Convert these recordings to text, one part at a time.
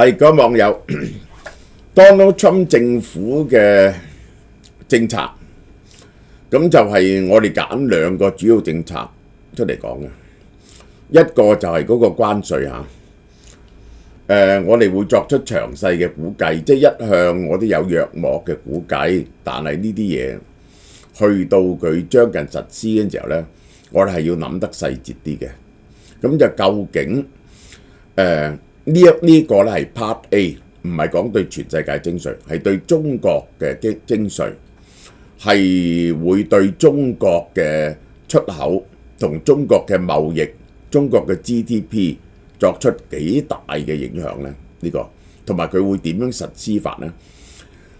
係嗰網友 Donald Trump 政府嘅政策，咁就係我哋揀兩個主要政策出嚟講嘅。一個就係嗰個關稅嚇，我哋會作出詳細嘅估計，即係一向我都有約莫嘅估計，但係呢啲嘢去到佢將近實施嘅時候呢，我哋係要諗得細節啲嘅。咁就究竟呢個咧係 Part A， 唔係講對全世界徵稅，係對中國嘅徵稅，係會對中國嘅出口同中國嘅貿易、中國嘅 GDP 作出幾大嘅影響呢？呢個同埋佢會點樣實施法呢？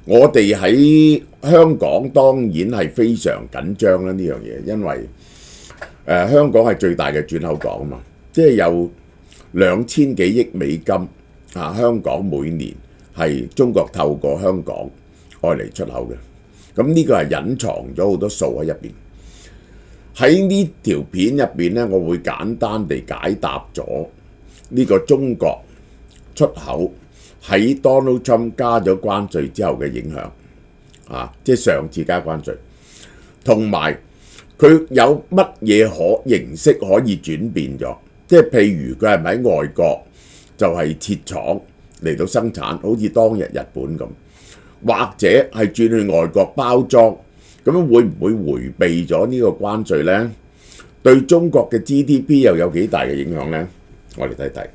我哋喺香港當然係非常緊張啦呢樣嘢，因為香港係最大嘅轉口港啊嘛，即係有2000幾億美金啊！香港每年係中國透過香港愛嚟出口嘅，咁呢個係隱藏咗好多數喺入邊。喺呢條片入邊呢，我會簡單地解答咗呢個中國出口喺 Donald Trump 加咗關稅之後嘅影響啊！即係上次加關稅，同埋佢有乜嘢形式可以轉變咗？即係譬如佢係咪喺外國就係設廠嚟到生產，好似當日日本咁，或者係轉去外國包裝，咁樣會唔會迴避咗呢個關稅呢？對中國嘅 GDP 又有幾大嘅影響呢？我哋睇睇。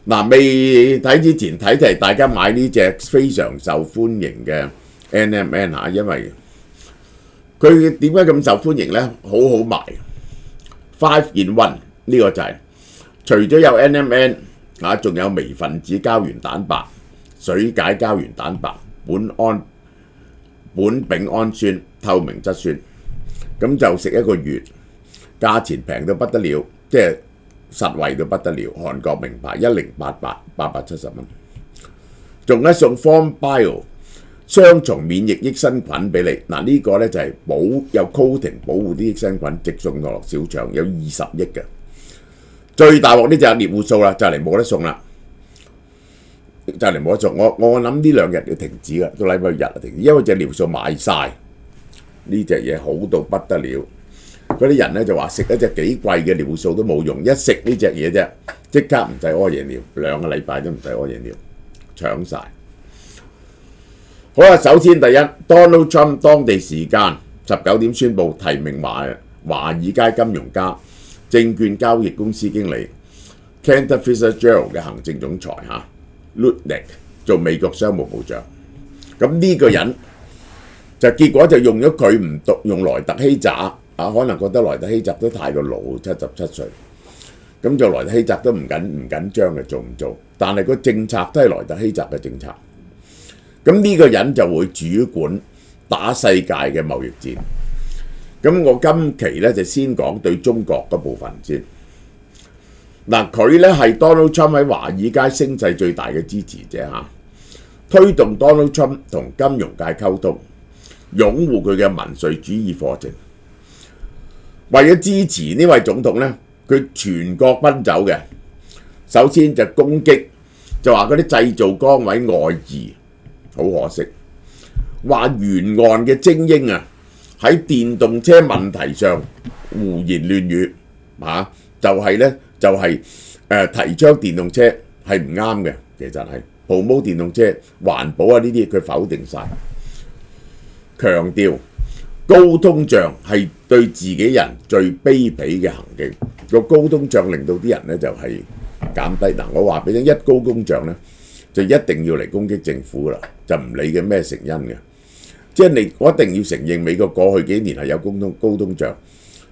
嗱，未睇之前睇睇大家買呢隻非常受歡迎嘅 NMN 嚇，因為佢點解咁受歡迎呢？好好賣，5 in 1。呢個就係除咗有 NMN 啊，仲有微分子膠原蛋白、水解膠原蛋白、苯丙胺酸、透明質酸，咁就食一個月，價錢平到不得了，即係實惠到不得了。韓國名牌1088，870蚊，仲咧送 Form Bio 雙重免疫益生菌俾你。嗱，呢個咧就係有 coating 保護啲益生菌，直送落小腸，有20億嘅。最大鑊呢就係獵戶素啦，就嚟冇得送啦，就嚟冇得送。我諗呢2日要停止啦，到禮拜日啊停止，因為隻獵戶素賣晒，呢隻嘢好到不得了。嗰啲人咧就話食一隻幾貴嘅獵戶素都冇用，一食呢隻嘢啫，即刻唔使屙夜尿，2個禮拜都唔使屙夜尿，搶晒。好啦，首先第一 ，Donald Trump 當地時間19點宣布提名華爾街金融家、證券交易公司經理 Cantor Fitzgerald 嘅行政總裁Lutnick 做美國商務部長。咁呢個人就結果就用咗佢唔讀用萊特希澤可能覺得萊特希澤都太過老，77歲，咁就萊特希澤都唔緊張嘅做唔做，但係個政策都係萊特希澤嘅政策。咁呢個人就會主管打世界嘅貿易戰。咁我今期咧就先講對中國嗰部分先。嗱，佢咧係 Donald Trump 喺華爾街聲勢最大嘅支持者嚇，推動 Donald Trump 同金融界溝通，擁護佢嘅民粹主義課程。為咗支持呢位總統咧，佢全國奔走嘅。首先就攻擊，就話嗰啲製造崗位外移，好可惜。話沿岸嘅精英啊，喺電動車問題上胡言亂語就係提倡電動車係唔啱嘅，其實係 promote 電動車環保啊呢啲佢否定晒，強調高通脹係對自己人最卑鄙嘅行徑。個高通脹令到啲人咧就係減低。嗱，我話俾你聽，一高通脹咧就一定要嚟攻擊政府噶啦，就唔理嘅咩成因嘅。即係我一定要承認美國過去幾年係有高通脹，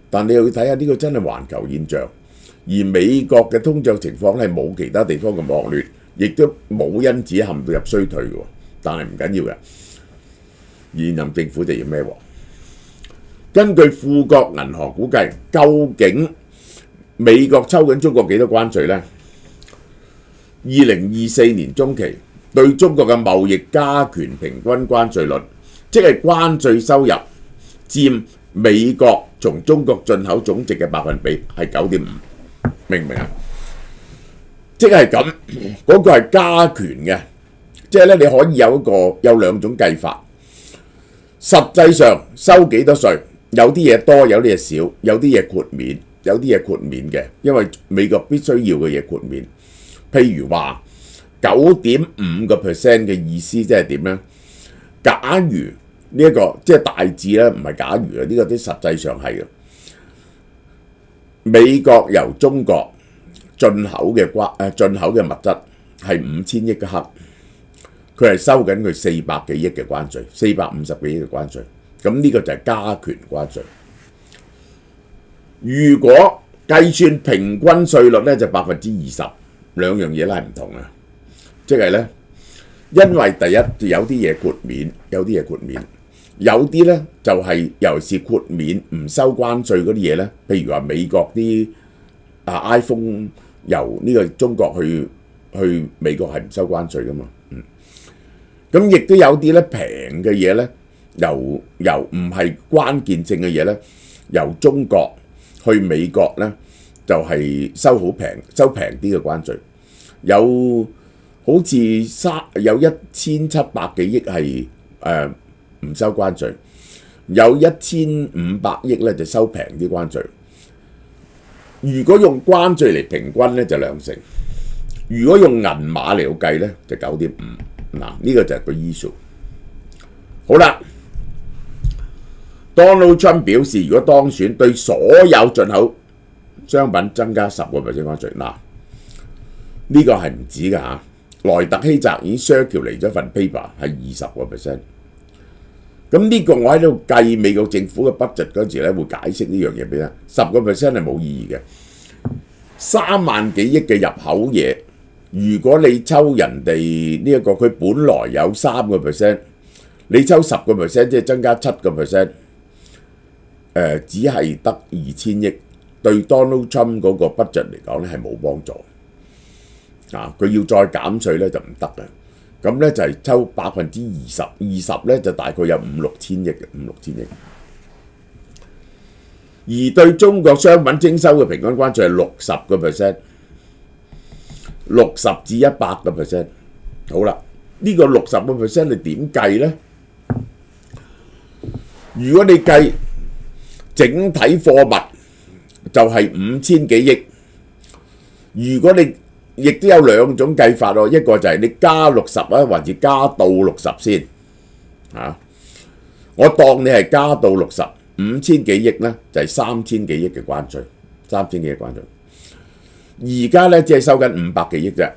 但你又要睇下呢個真係環球現象，而美國嘅通脹情況係冇其他地方咁惡劣，亦都冇因此陷到入衰退嘅。但係唔緊要嘅，現任政府就要孭鑊。根據富國銀行估計，究竟美國抽緊中國幾多關稅呢？2024年中期對中國嘅貿易加權平均關稅率，即係關稅收入佔美國從中國進口總值嘅百分比係9.5%，明唔明啊？ 9.5%， 呢、呢個係 2024 年中期，即係2024年中期，即係關稅收入佔美國從中國進口總值嘅百分比係9.5%。明唔明啊？ 9.5%， 呢個係2024年中期，即係關稅收入佔美國從中國進口總值嘅百分比係9.5%。明唔明啊？即係咁，嗰個係加權嘅，即係咧你可以有兩種計法。實際上收幾多稅，有啲嘢多，有啲嘢少，有啲嘢豁免，有啲嘢豁免嘅，因為美國必須要嘅嘢豁免。譬如話9.5% 嘅意思即係點咧？假如呢一個即係大致咧，唔係假如啊，呢個啲實際上係嘅。美國由中國進口嘅物質係5000億克，佢係收緊佢400幾億嘅關稅，450幾億嘅關稅。咁呢個就係加權關稅。如果計算平均稅率咧，就20%，兩樣嘢咧係唔同啊。即係咧，因為第一有啲嘢豁免，有啲嘢豁免。有啲咧就係尤其是豁免唔收關稅嗰啲嘢咧，譬如話美國啲iPhone 由呢個中國去美國係唔收關稅噶嘛，咁亦都有啲咧平嘅嘢咧，由唔係關鍵性嘅嘢咧，由中國去美國咧就係收平啲嘅關稅，有好似有1700幾億係唔收關稅，有1500億咧就收平啲關稅。如果用關稅嚟平均咧就2成，如果用銀碼嚟計咧就9.5。嗱，呢個就係個 issue。好啦 ，Donald Trump 表示如果當選，對所有進口商品增加10%關稅。嗱，呢個係唔止㗎嚇。萊特希澤已經 circulate 咗份 paper 係20%。咁呢個我喺度計美國政府嘅 budget 嗰時咧，會解釋呢樣嘢俾你。10%係冇意義嘅。3萬幾億嘅入口嘢，如果你抽人哋呢一個佢本來有3%，你抽10%，即係增加7%，只係得2000億，對 Donald Trump 嗰個 budget 嚟講咧係冇幫助。佢要再減稅咧就唔得啦。咁咧就係抽20%，20%咧就大概有5、6千億嘅5、6千億。而對中國商品徵收嘅平均關稅係60%，60至100%。好啦，呢個60%你點計咧？如果你計整體貨物就係5000幾億，如果你亦都有兩種計法喎，一個就係你加60啊，還是加到60先嚇？我當你係加到60，5000幾億咧就係3000幾億嘅關稅，3000幾億關稅。而家咧只係收緊500幾億啫。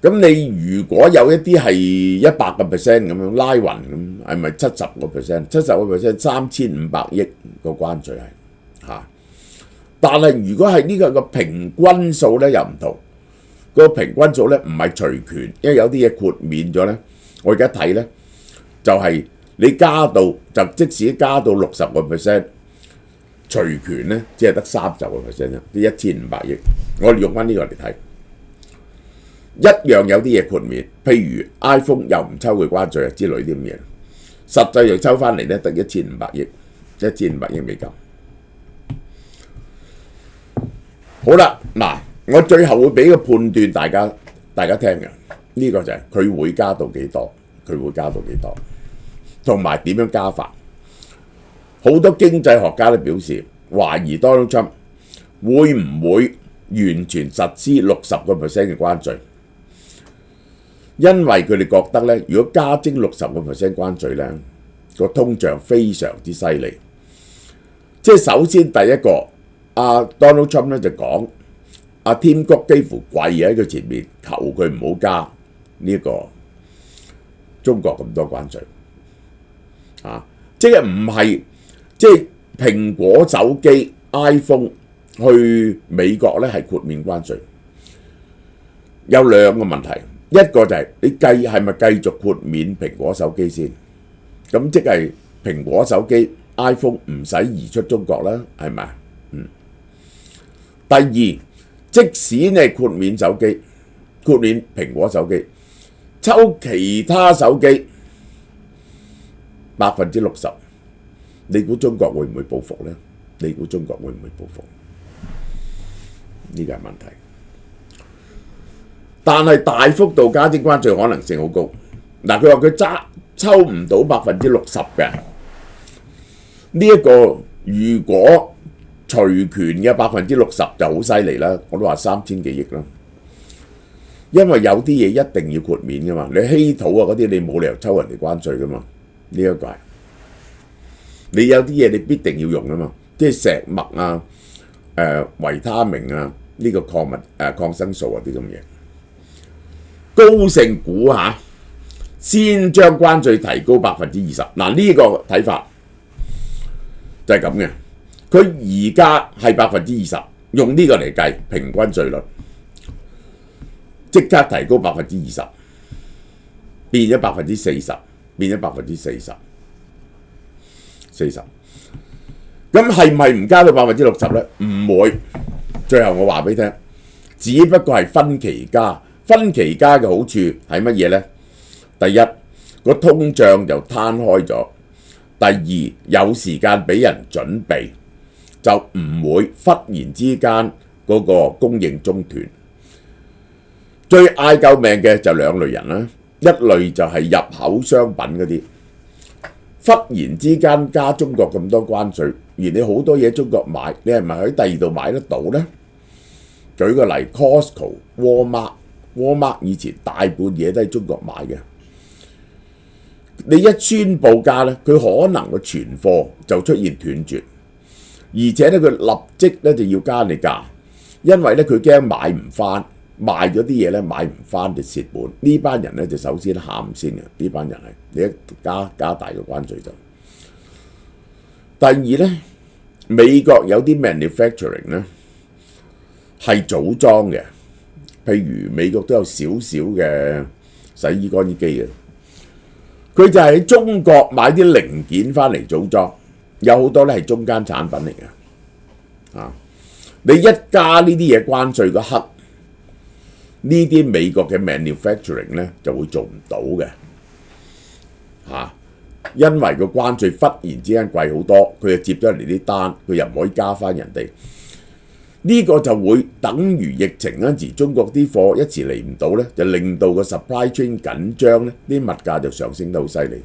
咁你如果有一啲係100%咁樣拉勻咁，係咪70%？70% 3500億個關稅係嚇。但係如果係呢個平均數咧又唔同，個平均數咧唔係隨權，因為有啲嘢豁免咗咧。我而家睇咧就係你加到就即使加到60%，隨權咧只係得30%啫，啲1500億。我哋用翻呢個嚟睇，一樣有啲嘢豁免，譬如 iPhone 又唔抽佢關稅啊之類啲咁嘢，實際上抽翻嚟咧得1500億，1500億美金。好啦，嗱，我最後會俾個判斷大家聽嘅，呢個就係佢會加到幾多，同埋點樣加法。好多經濟學家都表示懷疑 Donald Trump 會唔會完全實施60% 嘅關稅，因為佢哋覺得咧，如果加徵60% 關稅咧，個通脹非常之犀利。即係首先第一個。Donald Trump 咧就講，Tim Cook 幾乎跪喺佢前面，求佢唔好加呢個中國咁多關稅，即係唔係即係蘋果手機 iPhone 去美國咧係豁免關稅，有兩個問題，一個就係你係咪繼續豁免蘋果手機先？咁即係蘋果手機 iPhone 唔使移出中國啦，係咪？第二，即使你係豁免手機，豁免蘋果手機，抽其他手機60%，你估中國會唔會報復呢？呢個係問題。但係大幅度加徵關稅可能性好高。嗱，佢話佢抽唔到60%嘅呢一個，如果除權嘅60%就好犀利啦，我都話3000幾億啦。因為有啲嘢一定要豁免噶嘛，你稀土啊嗰啲你冇理由抽人哋關稅噶嘛，呢一個係你有啲嘢你必定要用噶嘛，即係石墨啊、維他命啊、呢個抗生素啊啲咁嘢。高盛估下，先將關稅提高20%。嗱，呢個睇法就係咁嘅。佢而家係20%，用呢個嚟計平均稅率，即刻提高20%，變咗40%，變咗40%。咁係咪唔加到60%咧？唔會。最後我話俾你聽，只不過係分期加。分期加嘅好處係乜嘢呢？第一，個通脹就攤開咗；第二，有時間俾人準備，就唔會忽然之間嗰個供應中斷。最嗌救命嘅就兩類人啦，一類就係入口商品嗰啲，忽然之間加中國咁多關稅，而你好多嘢中國買，你係咪喺第二度買得到呢？舉個例 ，Costco、Walmart 以前大半嘢都係中國買嘅，你一宣佈加呢，佢可能個存貨就出現斷絕，而且咧佢立即咧就要加你價，因為咧佢驚買唔翻，賣咗啲嘢咧買唔翻就蝕本。呢班人咧就首先喊先嘅，呢班人係你一加大個關稅就。第二咧，美國有啲 manufacturing 咧係組裝嘅。譬如美國都有少少嘅洗衣乾衣機嘅，佢就係喺中國買啲零件翻嚟組裝，有好多咧係中間產品嚟嘅。你一加呢啲嘢關稅嗰刻，呢啲美國嘅 manufacturing 咧就會做唔到嘅，因為個關稅忽然之間貴好多，佢就接咗人哋啲單，佢又唔可以加翻人哋。呢個就會等於疫情嗰陣時，中國啲貨一時嚟唔到咧，就令到個 supply chain 緊張咧，啲物價就上升得好犀利。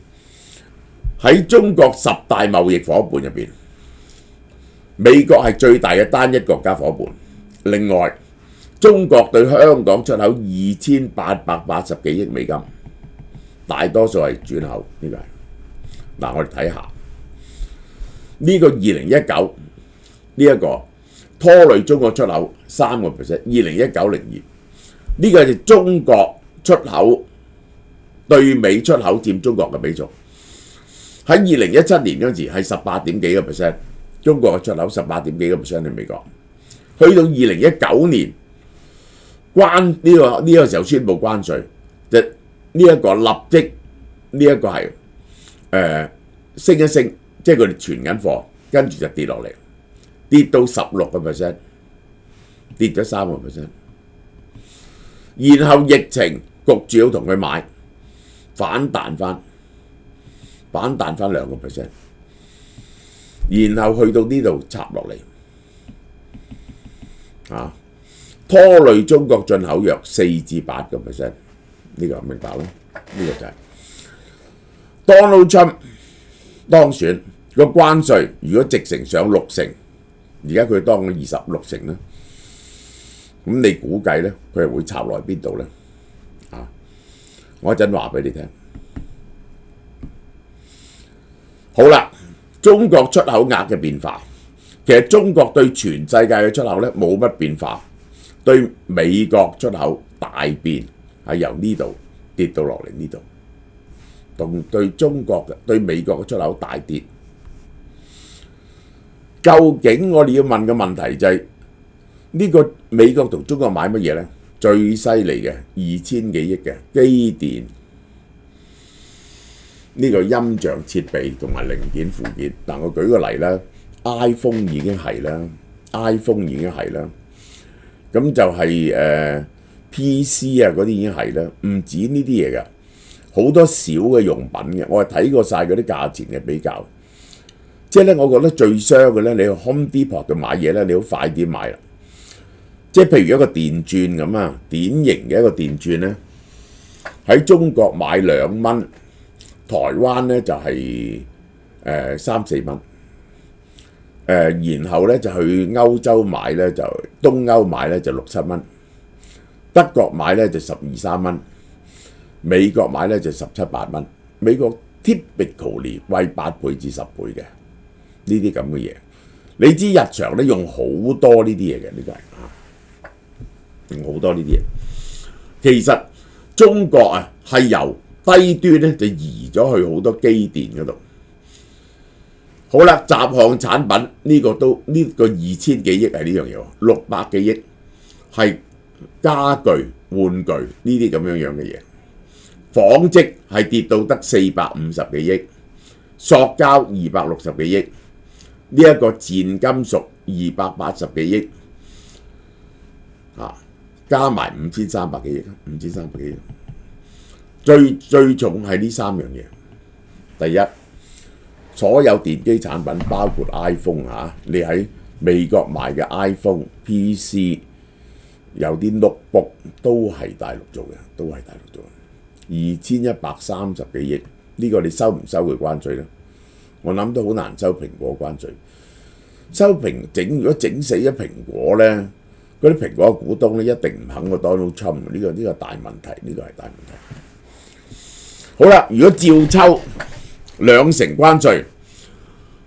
喺中國10大貿易伙伴入邊，美國係最大嘅單一國家伙伴。另外，中國對香港出口2880幾億美金，大多數係轉口。呢個係嗱，我哋睇下呢個2019呢一個。拖累中國出口3%， 2019-02呢個係中國出口對美出口佔中國嘅比重。喺2017年嗰陣時係18點幾個 percent， 中國嘅出口18點幾個 percent 喺美國。去到2019年呢個時候宣布關稅，就呢一個立即呢一個係升一升，即係佢哋存緊貨，跟住就跌落嚟。跌到16%，跌咗3%，然後疫情焗住要同佢買，反彈翻2%，然後去到呢度插落嚟，拖累中國進口約4至8%，呢個明白啦？呢個就係 Donald Trump 當選個關稅，如果直成上60%。而家佢當咗26%啦，咁你估計咧，佢係會插落去邊度咧？我一陣話俾你聽。好啦，中國出口額嘅變化，其實中國對全世界嘅出口咧冇乜變化，對美國出口大變，係由呢度跌到落嚟呢度，同對中國嘅對美國嘅出口大跌。究竟我哋要問嘅問題就係呢個美國同中國買乜嘢呢？最犀利嘅2000幾億嘅機電，呢個音像設備同埋零件附件。嗱，我舉個例啦 ，iPhone 已經係啦，咁就係PC 啊嗰啲已經係啦，唔止呢啲嘢㗎，好多小嘅用品嘅，我係睇過晒嗰啲價錢嘅比較。即係咧，我覺得最傷嘅咧，你去 Home Depot 度買嘢咧，你好快啲買啦。即係譬如一個電鑽咁啊，典型嘅一個電鑽咧，喺中國買2蚊，台灣咧就係3-4蚊。然後咧就去歐洲買咧，就東歐買咧就6-7蚊，德國買咧就12-13蚊，美國買咧就17-18蚊。美國 typically 貴8倍至10倍嘅呢啲咁嘅嘢。你知日常咧用好多呢啲嘢嘅，呢個係用好多呢啲嘢。其實中國啊係由低端咧就移咗去好多機電嗰度。好啦，雜項產品呢個都呢個2000幾億係呢樣嘢喎，600幾億係家具、玩具呢啲咁樣嘅嘢。紡織係跌到得450幾億，塑膠260幾億，呢一個賤金屬280幾億，加埋5300幾億，5300幾億。最重係呢3樣嘢。第一，所有電機產品包括 iPhone 你喺美國買嘅 iPhone、PC 有啲 notebook 都係大陸做嘅，2130幾億，呢個你收唔收佢關稅咧？我諗都好難收蘋果關稅。如果整死咗蘋果咧，嗰啲蘋果嘅股東咧一定唔肯個 Donald Trump，呢個係大問題，呢個係大問題。好啦，如果照抽2成關稅，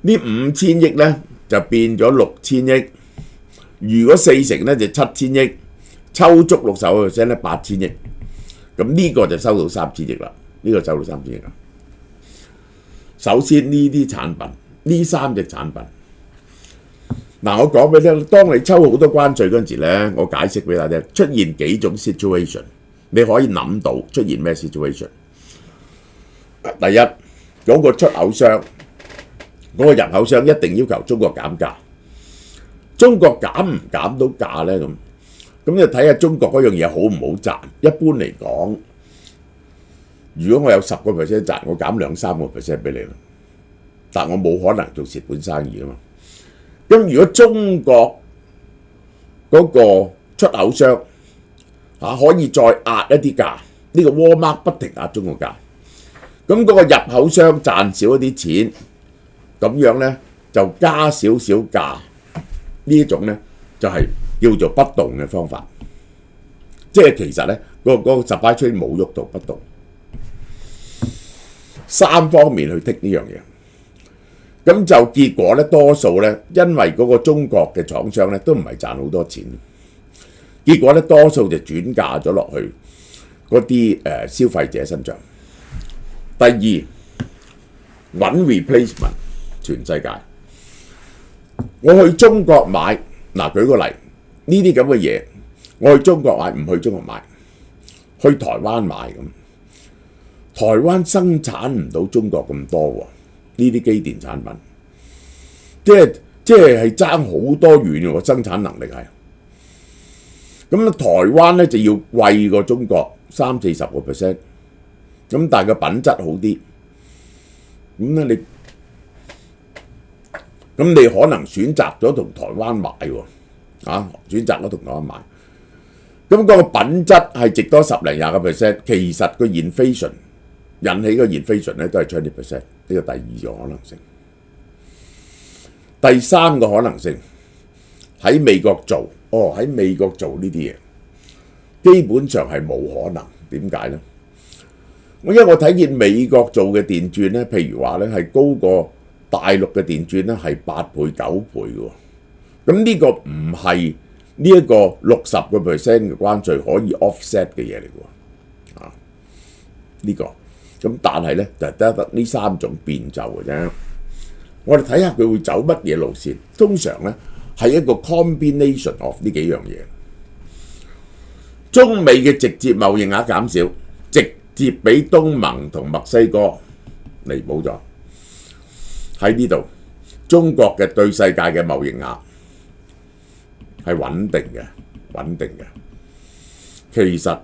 呢5000億咧就變咗6000億。如果4成咧就7000億，抽足60% 咧8000億。咁呢個就收到3000億啦。首先呢啲產品，呢3隻產品，我講俾你聽，當你抽好多關稅嗰陣時咧，我解釋俾大家聽，出現幾種 situation， 你可以諗到出現咩 situation。第一，嗰個出口商、嗰個入口商一定要求中國減價。中國減唔減到價咧？咁就睇下中國嗰樣嘢好唔好賺。一般嚟講，如果我有10% 賺，我減2-3% 俾你啦。但我冇可能做蝕本生意啊嘛。咁如果中國嗰個出口商可以再壓一啲價，呢個 Walmart 不停壓中國價，咁嗰個入口商賺少一啲錢，咁樣咧就加少少價，呢一種咧就係叫做不動嘅方法。即係其實咧嗰個 supply chain 冇喐到不動，3方面去剔呢樣嘢。咁就結果咧，多數咧，因為嗰個中國嘅廠商咧都唔係賺好多錢，結果咧多數就轉嫁咗落去嗰啲消費者身上。第二，揾 replacement， 全世界，我去中國買，舉個例，呢啲咁嘅嘢，我去中國買，唔去中國買，去台灣買咁，台灣生產唔到中國咁多喎。呢啲機電產品，即係爭好多遠喎，生產能力係。咁台灣咧就要貴過中國30-40%，咁但係個品質好啲。咁咧你可能選擇咗同台灣買喎，選擇咗同台灣買。咁嗰個品質係值多10-20%，其實個 inflation 引起個 inflation 咧都係20%，呢個第二個可能性。第三個可能性喺美國做，喺美國做呢啲嘢，基本上係冇可能。點解咧？因為我睇見美國做嘅電鑽咧，譬如話咧係高過大陸嘅電鑽咧係8倍9倍嘅喎。咁呢個唔係呢一個60% 嘅關稅可以 offset 嘅嘢嚟嘅喎。呢個。咁但係咧就得呢3種變奏嘅啫。我哋睇下佢會走乜嘢路線。通常咧係一個 combination of 呢幾樣嘢。中美嘅直接貿易額減少，直接俾東盟同墨西哥彌補咗。喺呢度，中國嘅對世界嘅貿易額係穩定嘅。其實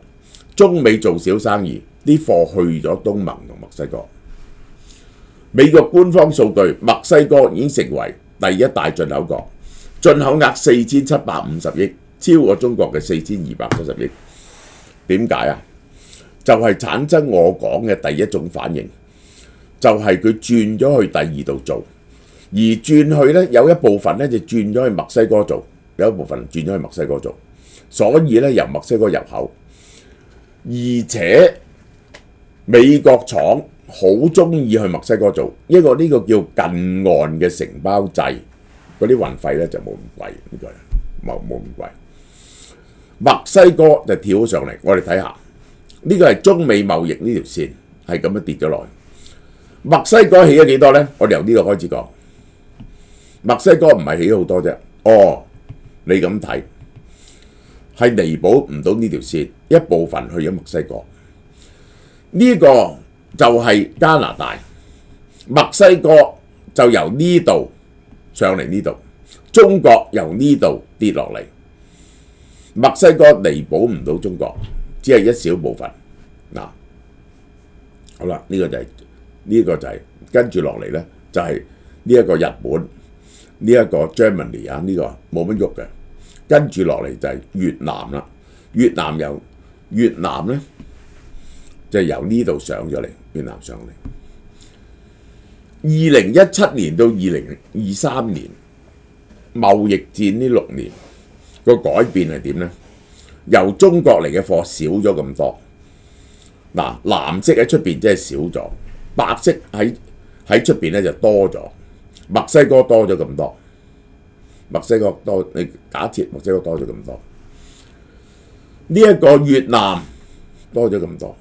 中美做小生意。啲貨去咗東盟同墨西哥。美國官方數據，墨西哥已經成為第一大進口國，進口額4750億，超過中國嘅4270億。點解啊？就係產生我講嘅第一種反應，就係佢轉咗去第二度做，而轉去呢，有一部分呢就轉咗去墨西哥做，有一部分轉咗去墨西哥做，所以呢，由墨西哥入口，而且美國廠好中意去墨西哥做，呢個叫近岸嘅承包制，嗰啲運費呢就冇咁貴，呢個冇咁貴。墨西哥就跳上嚟，我哋睇下呢個係中美貿易呢條線係咁樣跌咗落去。墨西哥起咗幾多呢？我哋由呢度開始講。墨西哥唔係起好多啫。哦，你咁睇係彌補唔到呢條線，一部分去咗墨西哥。呢個就係加拿大，墨西哥就由呢度上嚟呢度，中國由呢度跌落嚟。墨西哥彌補唔到中國，只係一小部分。嗱，好啦，呢個就係跟住落嚟呢，就係呢一個日本，呢一個 Germany 啊，呢個冇乜喐嘅。跟住落嚟就係越南啦，越南呢，就由呢度上咗嚟，越南上嚟。2017年到2023年貿易戰呢6年。個改變係點呢？由中國嚟嘅貨少咗咁多，嗱，藍色喺出邊即係少咗，白色喺出邊咧就多咗。墨西哥多咗咁多，墨西哥多，你假設墨西哥多咗咁多，呢一個越南多咗咁多，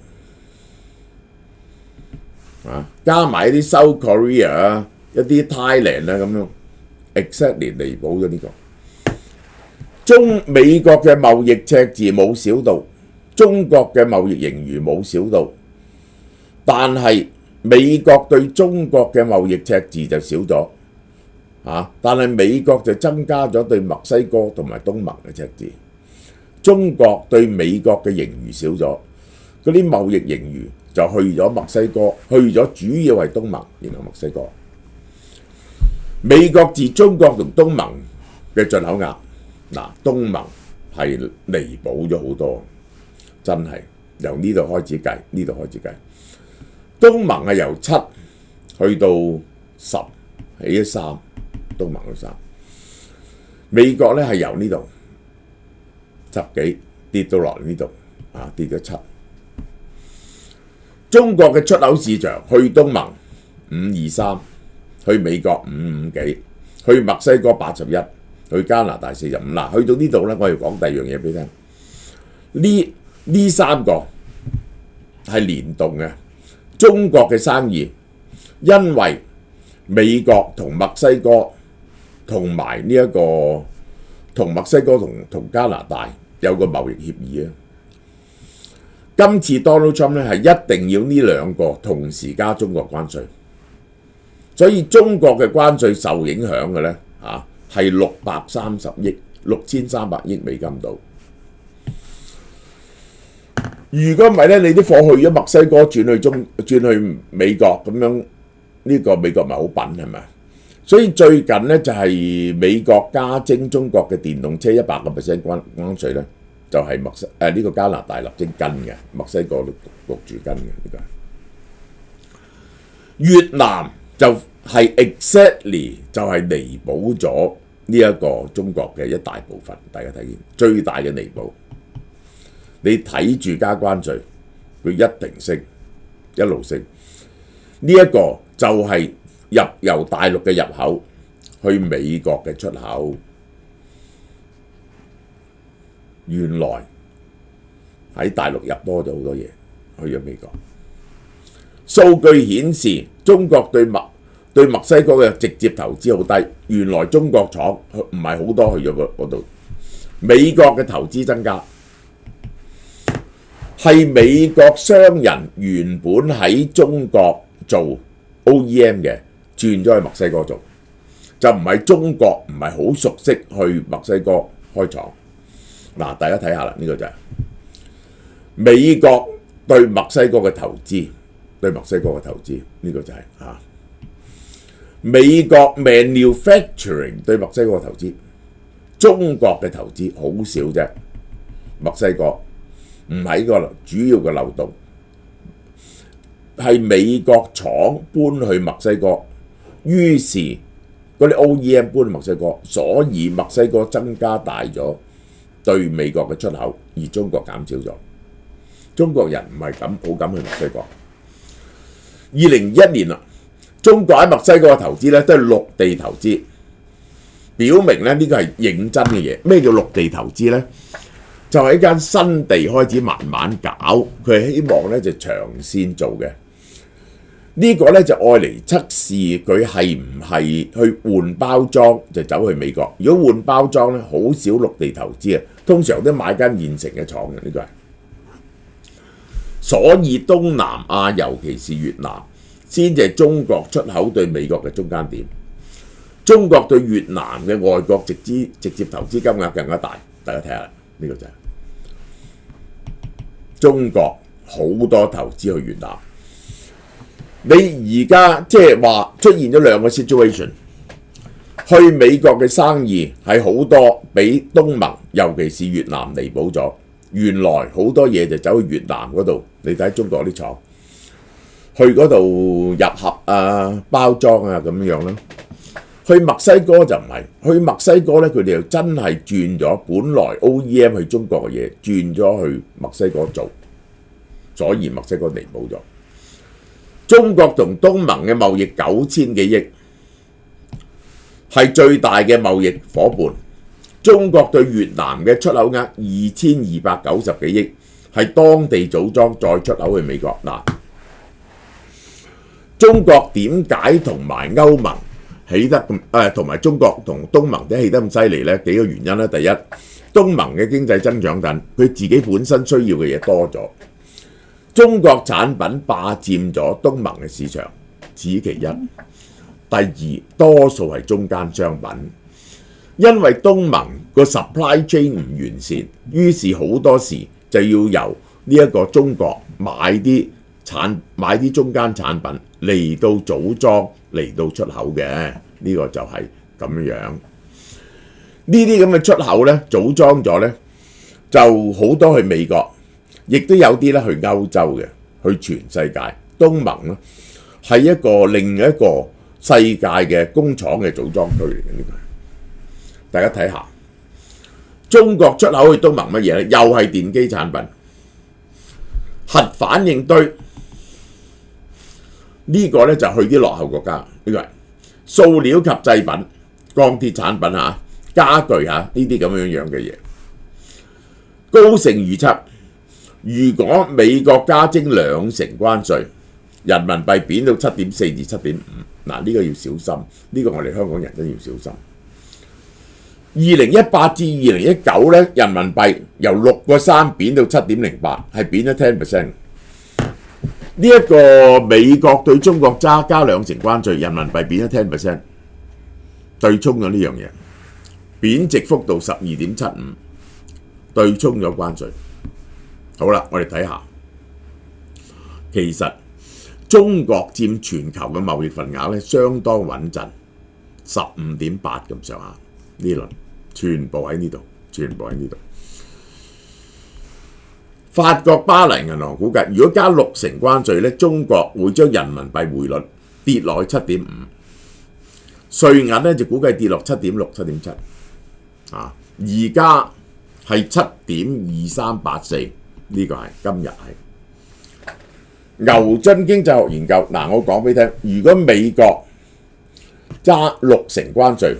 加埋啲 South Korea 啊，一啲 Thailand 啊咁樣 ，exactly 彌補咗呢個。美國嘅貿易赤字冇少到，中國嘅貿易盈餘冇少到，但係美國對中國嘅貿易赤字就少咗，但係美國就增加咗對墨西哥同埋東盟嘅赤字，中國對美國嘅盈餘少咗，嗰啲貿易盈餘就去咗墨西哥，去咗主要係東盟，然後墨西哥。美國自中國同東盟嘅進口額。嗱，東盟係彌補咗好多，真係由呢度開始計，呢度開始計。東盟係由7去到10，起咗3，東盟去3。美國咧係由呢度10幾跌到落嚟呢度，跌咗7。中國嘅出口市場去東盟523，去美國55幾，去墨西哥81。去加拿大45，嗱，去到呢度咧，我要講第二樣嘢俾你聽。呢3個係聯動嘅。中國嘅生意，因為美國同墨西哥同埋呢一個同墨西哥同加拿大有個貿易協議啊。今次 Donald Trump 咧係一定要呢2個同時加中國關稅，所以中國嘅關稅受影響嘅咧係630億6300億美金度。如果唔係咧，你啲貨去咗墨西哥轉去美國咁樣，呢個美國咪好笨係咪？所以最近咧就係美國加徵中國嘅電動車100% 關稅咧，就係呢個加拿大立即跟嘅，墨西哥都焗住跟嘅呢個。越南就係 exactly 就係彌補咗呢一個中國嘅一大部分，大家睇見最大嘅彌補。你睇住加關稅，佢一定升，一路升。呢一個就係由大陸嘅入口去美國嘅出口。原來喺大陸入多咗好多嘢去咗美國。數據顯示中國對墨西哥嘅直接投資好低，原來中國廠唔係好多去咗嗰度。美國嘅投資增加，係美國商人原本喺中國做 OEM 嘅，轉咗去墨西哥做，就唔係中國唔係好熟悉去墨西哥開廠。嗱，大家睇下啦，呢個就係美國對墨西哥嘅投資，呢個就係美國 manufacturing 對墨西哥嘅投資，中國嘅投資好少啫，墨西哥唔係個主要嘅流動，係美國廠搬去墨西哥，於是嗰啲 OEM 搬去墨西哥，所以墨西哥增加大咗對美國嘅出口，而中國減少咗。中國人唔係咁好敢去墨西哥。2021年啦，中國喺墨西哥嘅投資咧都係陸地投資，表明咧呢個係認真嘅嘢。咩叫陸地投資呢？就係一間新地開始慢慢搞，佢係希望咧就長線做嘅。呢個咧就愛嚟測試佢係唔係去換包裝就走去美國。如果換包裝咧，好少陸地投資啊，通常都買間現成嘅廠嘅，呢個係。所以東南亞尤其是越南先至係中國出口對美國嘅中間點。中國對越南嘅外國直接投資金額更加大，大家睇下呢個就係中國好多投資去越南。你而家即係話出現咗兩個 situation， 去美國嘅生意係好多俾東盟尤其是越南彌補咗。原來好多嘢就走去越南嗰度，你睇中國啲廠去嗰度入盒啊、包裝啊咁樣啦。去墨西哥就唔係，去墨西哥咧佢哋又真係轉咗，本來 OEM 去中國嘅嘢轉咗去墨西哥做，所以墨西哥彌補咗。中國同東盟嘅貿易9000幾億，係最大嘅貿易夥伴。中國對越南嘅出口額2290幾億，係當地組裝再出口去美國。嗱，中國點解同埋歐盟起得咁同埋中國同東盟都起得咁犀利呢？幾個原因呢？第一，東盟嘅經濟增長緊，佢自己本身需要嘅嘢多咗，中國產品霸佔咗東盟嘅市場，此其一。第二，多數係中間商品。因為東盟個 supply chain 唔完善，於是好多時就要由呢一個中國買啲中間產品嚟到組裝嚟到出口嘅，呢個就係咁樣。呢啲咁嘅出口呢，組裝咗呢，就好多去美國，亦都有啲咧去歐洲嘅，去全世界。東盟呢係另一個世界嘅工廠嘅組裝區嚟嘅呢個。大家睇下，中國出口去東盟乜嘢咧？又係電機產品、核反應堆，呢個咧就去啲落後國家。呢個係塑料及製品、鋼鐵產品嚇、家具嚇呢啲咁樣嘅嘢。高盛預測，如果美國加徵2%關稅，人民幣貶到7.4至7.5，嗱呢個要小心，呢個我哋香港人真要小心。2018至2019咧，人民幣由6.3貶到7.08，係貶咗 10%。呢一個美國對中國加2%關稅，人民幣貶咗 10%， 對沖咗呢樣嘢，貶值幅度12.75，對沖咗關稅。好啦，我哋睇下，其實中國佔全球嘅貿易份額咧，相當穩陣，15.8咁上下。呢輪全部喺呢度，全部喺呢度。法國巴黎銀行估計，如果加6%關稅咧，中國會將人民幣匯率跌落去7.5，瑞銀咧就估計跌落7.6、7.7。啊，而家係7.2384，呢個係今日係。牛津經濟學研究嗱，我講俾你聽，如果美國加6%關稅，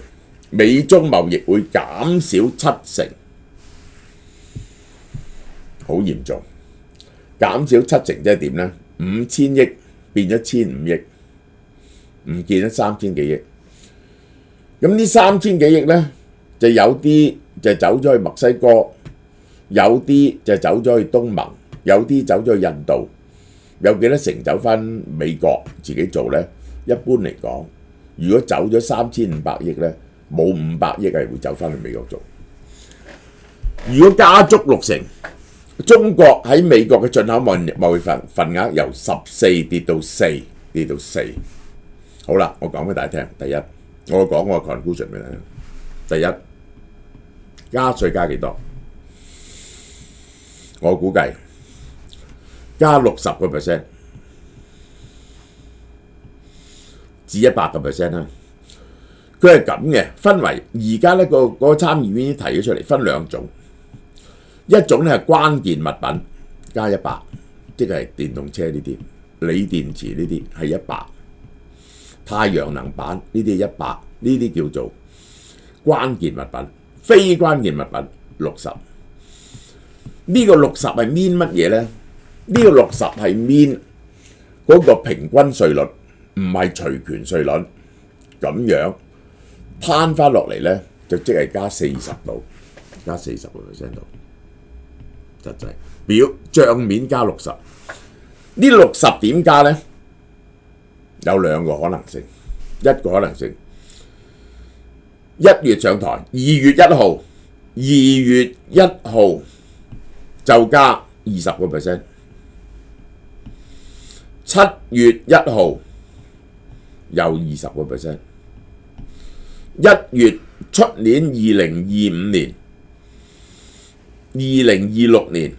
美中貿易會減少70%，好嚴重。減少70%即係點呢？5000億變咗1500億，唔見咗3000幾億。咁呢3000幾億呢，就有啲就走咗去墨西哥，有啲就走咗去東盟，有啲走咗去印度，有幾多成走返美國自己做呢？一般嚟講，如果走咗3500億呢，冇500億係會走返去美國做。如果加足6%，中國喺美國嘅進口貿易份額由14跌到4，跌到4。好啦，我講俾大家聽。第一，我講個 conclusion 俾你聽。第一，加稅加幾多？我估計加60%至100%啦。佢係咁嘅，分為而家呢個參議院提咗出嚟，分兩種，一種咧係關鍵物品加100，即係電動車呢啲、鋰電池呢啲係100，太陽能板呢啲係100，呢啲叫做關鍵物品。非關鍵物品60，呢個60係 mean 乜嘢呢？呢個60係 mean 嗰個平均稅率，唔係除權稅率。咁樣攤翻落嚟呢，就即係加40度，加40%度，實際帳面加60。呢60點加呢？有兩個可能性，一個可能性。1月上台，2月1號，2月1號就加20%，7月1號又20%，1月出年2025年、2026年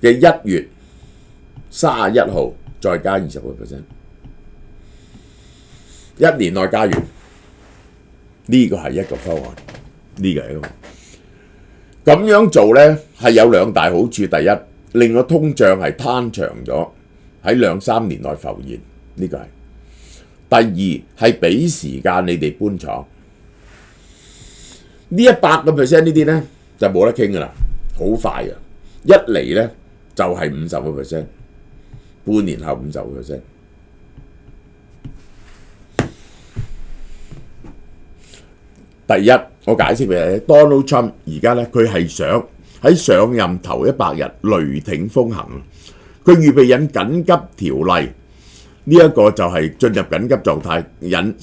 嘅1月31號再加20%，一年內加完。呢個係一個方案，呢個係一個咁樣做呢，係有兩大好處。第一，令個通脹係攤長咗，喺2-3年內浮現，呢個係。第二係俾時間你哋搬廠。呢100%呢啲呢，就冇得傾噶啦，好快啊！一嚟呢，就係50%，半年後50%。第一，我解釋俾你 ，Donald Trump 而家咧，佢係想喺上任頭100日雷霆風行，佢預備引緊急條例，呢一個就係進入緊急狀態，引18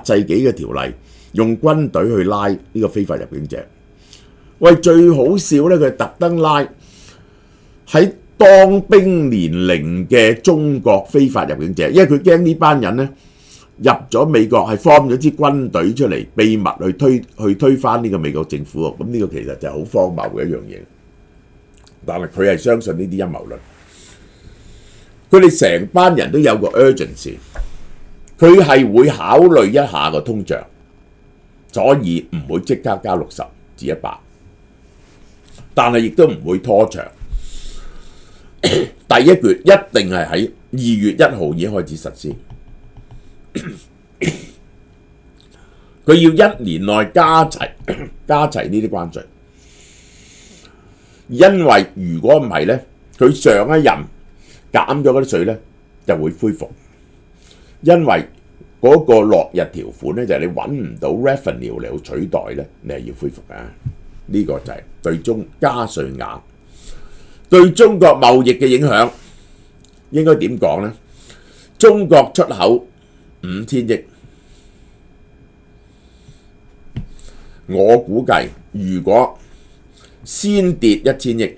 世紀嘅條例，用軍隊去拉呢個非法入境者。喂，最好笑咧，佢特登拉喺當兵年齡嘅中國非法入境者，因為佢驚呢班人咧。入咗美國係 form 咗支軍隊出嚟，秘密去推翻呢個美國政府喎。咁呢個其實就係好荒謬嘅一樣嘢。但係佢係相信呢啲陰謀論。佢哋成班人都有個 urgency，佢係會考慮一下個通脹，所以唔會即刻加60至100，但係亦都唔會拖長。第一橛一定係喺2月1號已經開始實施。佢要1年內加齊呢啲關稅，因為如果唔係呢，佢上一任減咗嗰啲稅呢就會恢復，因為嗰個落日條款呢，就係你揾唔到 revenue 嚟取代呢，你係要恢復嘅。呢個就係對中加稅額對中國貿易嘅影響，應該點講呢？中國出口5000億，我估計如果先跌1000億，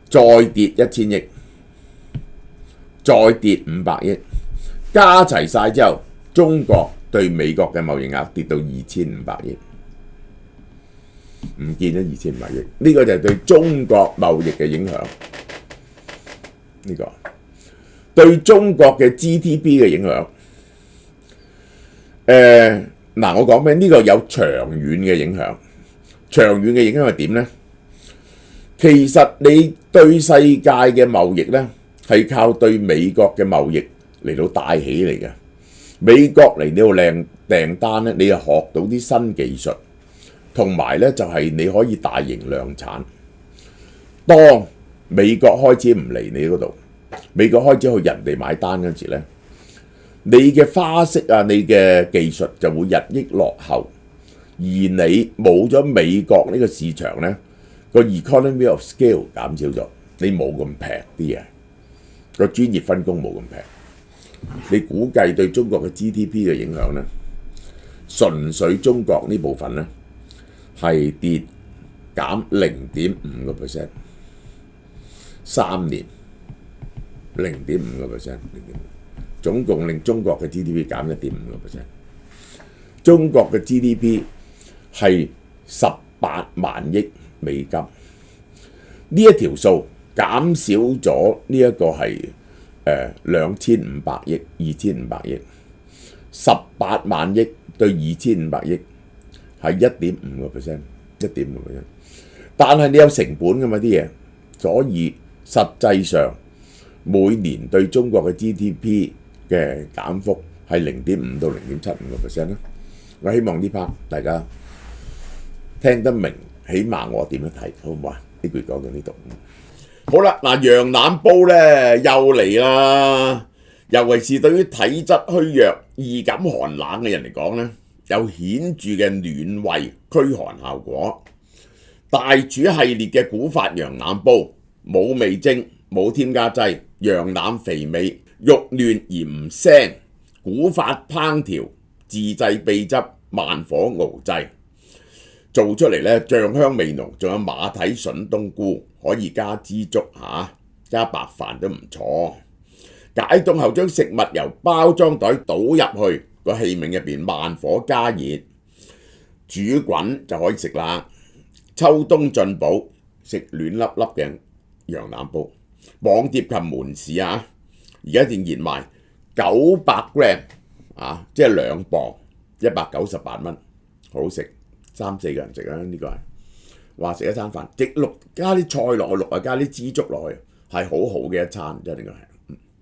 再跌1000億，再跌500億，加齊晒之後，中國對美國嘅貿易額跌到2500億，唔見咗2500億，呢個就係對中國貿易嘅影響，呢個。對中國嘅 GDP 嘅影響，我講咩？呢個有長遠嘅影響。長遠嘅影響係點呢？其實你對世界嘅貿易呢，係靠對美國嘅貿易嚟到帶起嚟嘅。美國嚟呢度靚訂單呢，你又學到啲新技術，同埋呢就係你可以大型量產。當美國開始唔嚟你嗰度，美國開始去人哋買單嗰時咧，你嘅花式啊，你嘅技術就會日益落後，而你冇咗美國呢個市場咧，個 economy of scale 減少咗，你冇咁平啲嘢，個專業分工冇咁平，你估計對中國嘅 GDP 嘅影響咧，純粹中國呢部分咧係跌減0.5%， 3年。0.5%， 總共令中國嘅 GDP 減1.5%。中國嘅 GDP 係$18萬億。呢一條數減少咗呢一個係2500億、2500億，18萬億對2500億係1.5%，但係你有成本㗎嘛啲嘢，所以實際上每年對中國嘅 GDP 嘅減幅係0.5到0.75%啦。我希望呢 part 大家聽得明，起碼我點樣睇，好唔好啊？呢句講到呢度。好啦，嗱，羊腩煲咧又嚟啦，尤其是對於體質虛弱、易感寒冷嘅人嚟講咧，有顯著嘅暖胃驅寒效果。大廚系列嘅古法羊腩煲冇味精，冇添加劑，羊腩肥美，肉嫩而唔腥。古法烹調，自製秘汁，慢火熬製，做出嚟咧醬香味濃，仲有馬蹄筍冬菇，可以加枝竹加白飯都唔錯。解凍後將食物由包裝袋倒入去個器皿入邊，慢火加熱，煮滾就可以食啦。秋冬進補，食暖粒粒嘅羊腩煲。網店及門市而家正熱賣900g即係2磅，198蚊，好食，3、4個人食啦。呢個係話食一餐飯，直淥加啲菜落去，淥加啲枝竹落去，係好好嘅一餐，真係應該係。